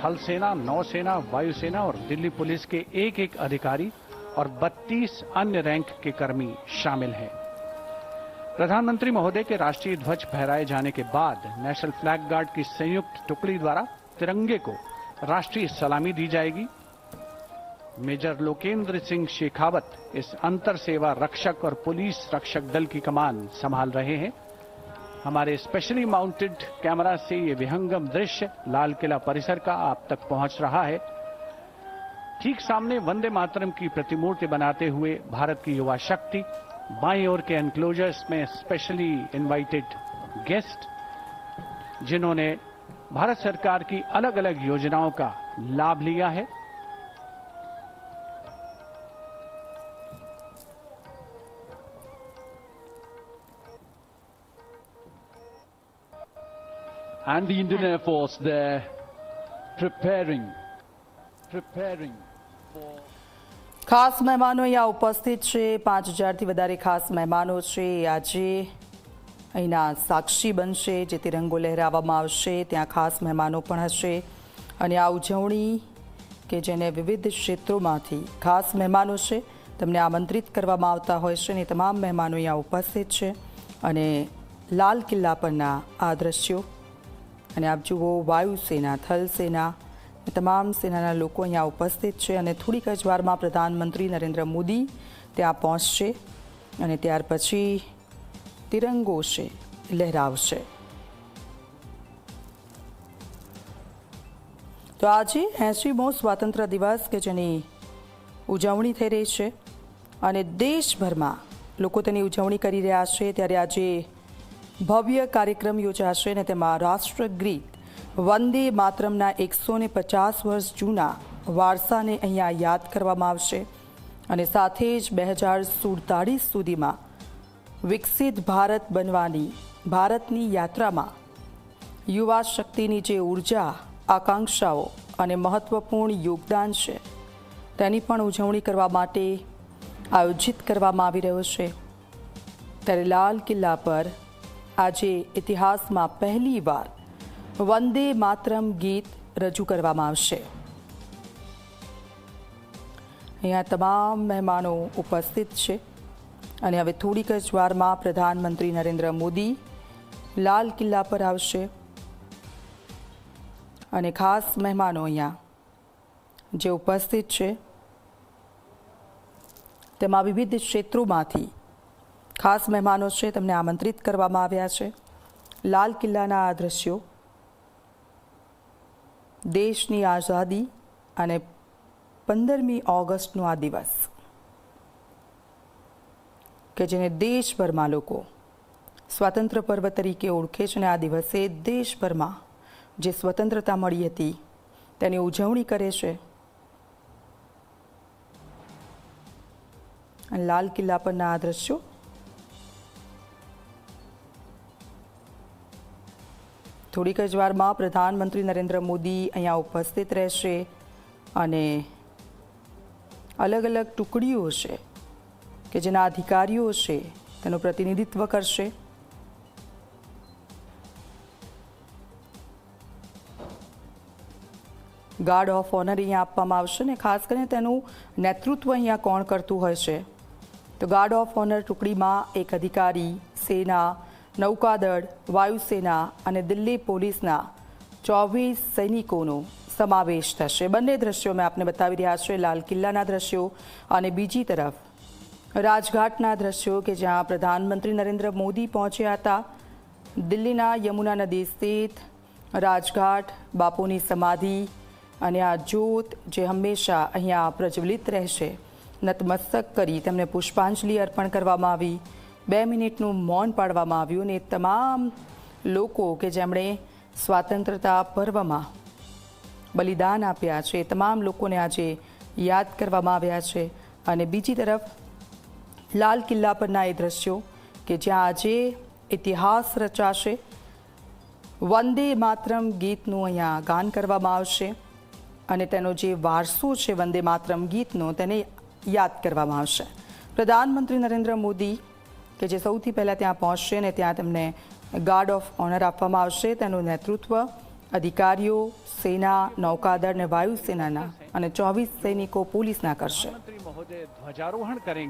थल सेना, नौसेना, वायुसेना और दिल्ली पुलिस के एक अधिकारी और 32 अन्य रैंक के कर्मी शामिल हैं। प्रधानमंत्री महोदय के राष्ट्रीय ध्वज फहराए जाने के बाद नेशनल फ्लैग गार्ड की संयुक्त टुकड़ी द्वारा तिरंगे को राष्ट्रीय सलामी दी जाएगी। मेजर लोकेंद्र सिंह शेखावत इस अंतर सेवा रक्षक और पुलिस रक्षक दल की कमान संभाल रहे हैं। हमारे स्पेशली माउंटेड कैमरा से ये विहंगम दृश्य लाल किला परिसर का आप तक पहुंच रहा है। ठीक सामने वंदे मातरम की प्रतिमूर्ति बनाते हुए भारत की युवा शक्ति, बाईं ओर के एनक्लोजर्स में स्पेशली इनवाइटेड गेस्ट जिन्होंने भारत सरकार की अलग अलग योजनाओं का लाभ लिया है। And the Indian Air Force there preparing for ખાસ મહેમાનો અહીંયા ઉપસ્થિત છે। 5000થી વધારે ખાસ મહેમાનો છે। આજે અહીંના સાક્ષી બનશે, જે તિરંગો લહેરાવવામાં આવશે ત્યાં ખાસ મહેમાનો પણ હશે અને આ ઉજવણી કે જેને વિવિધ ક્ષેત્રોમાંથી ખાસ મહેમાનો છે તેમને આમંત્રિત કરવામાં આવતા હોય છે અને તમામ મહેમાનો અહીંયા ઉપસ્થિત છે અને લાલ કિલ્લા પરના આ દ્રશ્યો અને આપ જુઓ વાયુસેના, થલ સેના, તમામ સેનાના લોકો અહીંયા ઉપસ્થિત છે અને થોડીક જ વારમાં પ્રધાનમંત્રી નરેન્દ્ર મોદી ત્યાં પહોંચશે અને ત્યાર પછી તિરંગો છે લહેરાવશે। તો આજે 80મો સ્વાતંત્ર્ય દિવસ કે જેની ઉજવણી થઈ રહી છે અને દેશભરમાં લોકો તેની ઉજવણી કરી રહ્યા છે ત્યારે આજે ભવ્ય કાર્યક્રમ યોજાશે અને તેમાં રાષ્ટ્રગીત વંદે માતરમના 150 વર્ષ જૂના વારસાને અહીંયા યાદ કરવામાં આવશે અને સાથે જ 2047 સુધીમાં વિકસિત ભારત બનવાની ભારતની યાત્રામાં યુવા શક્તિની જે ઉર્જા, આકાંક્ષાઓ અને મહત્વપૂર્ણ યોગદાન છે તેની પણ ઉજવણી કરવા માટે આયોજિત કરવામાં આવી રહ્યો છે। ત્યારે લાલ કિલ્લા પર આજે ઇતિહાસમાં પહેલીવાર વંદે માતરમ ગીત રજૂ કરવામાં આવશે। અહીંયા તમામ મહેમાનો ઉપસ્થિત છે અને હવે થોડીક જ વારમાં પ્રધાનમંત્રી નરેન્દ્ર મોદી લાલ કિલ્લા પર આવશે અને ખાસ મહેમાનો અહીંયા જે ઉપસ્થિત છે તેમાં વિવિધ ક્ષેત્રોમાંથી ખાસ મહેમાનો છે તેમને આમંત્રિત કરવામાં આવ્યા છે। લાલ કિલ્લાના આ દ્રશ્યો દેશની આઝાદી અને 15મી ઓગસ્ટનો આ દિવસ કે જેને દેશભરમાં લોકો સ્વાતંત્ર્ય પર્વ તરીકે ઓળખે છે અને આ દિવસે દેશભરમાં જે સ્વતંત્રતા મળી હતી તેની ઉજવણી કરે છે। લાલ કિલ્લા પરના આ દ્રશ્યો થોડીક જ વારમાં પ્રધાનમંત્રી નરેન્દ્ર મોદી અહીંયા ઉપસ્થિત રહેશે અને અલગ અલગ ટુકડીઓ છે કે જેના અધિકારીઓ છે તેનું પ્રતિનિધિત્વ કરશે। ગાર્ડ ઓફ ઓનર અહીંયા આપવામાં આવશે ને ખાસ કરીને તેનું નેતૃત્વ અહીંયા કોણ કરતું હોય છે તો ગાર્ડ ઓફ ઓનર ટુકડીમાં એક અધિકારી, સેના, નૌકાદળ, વાયુસેના અને દિલ્હી પોલીસના 24 સૈનિકોનો સમાવેશ થશે। બંને દ્રશ્યો મેં આપને બતાવી રહ્યા છે, લાલ કિલ્લાના દ્રશ્યો અને બીજી તરફ રાજઘાટના દ્રશ્યો કે જ્યાં પ્રધાનમંત્રી નરેન્દ્ર મોદી પહોંચ્યા હતા। દિલ્હીના યમુના નદી સ્થિત રાજઘાટ, બાપુની સમાધિ અને આ જ્યોત જે હંમેશા અહીંયા પ્રજ્વલિત રહેશે, નતમસ્તક કરી તેમને પુષ્પાંજલિ અર્પણ કરવામાં આવી। 2 મિનિટનું મૌન પાડવામાં આવ્યું અને તમામ લોકો કે જેમણે સ્વાતંત્રતા પર્વમાં બલિદાન આપ્યા છે તમામ લોકોને આજે યાદ કરવામાં આવ્યા છે। અને બીજી તરફ લાલ કિલ્લા પરના એ દ્રશ્યો કે જ્યાં આજે ઇતિહાસ રચાશે। વંદે માતરમ ગીતનું અહીંયા ગાન કરવામાં આવશે અને તેનો જે વારસો છે વંદે માતરમ ગીતનો તેને યાદ કરવામાં આવશે। પ્રધાનમંત્રી નરેન્દ્ર મોદી કે જે સૌથી પહેલાં ત્યાં પહોંચશે અને ત્યાં તેમને ગાર્ડ ઓફ ઓનર આપવામાં આવશે, તેનું નેતૃત્વ અધિકારીઓ સેના નૌકાદળ અને વાયુસેનાના અને 24 સૈનિકો પોલીસના કરશે. प्रधानमंत्री महोदय ध्वजारोहण करेंगे.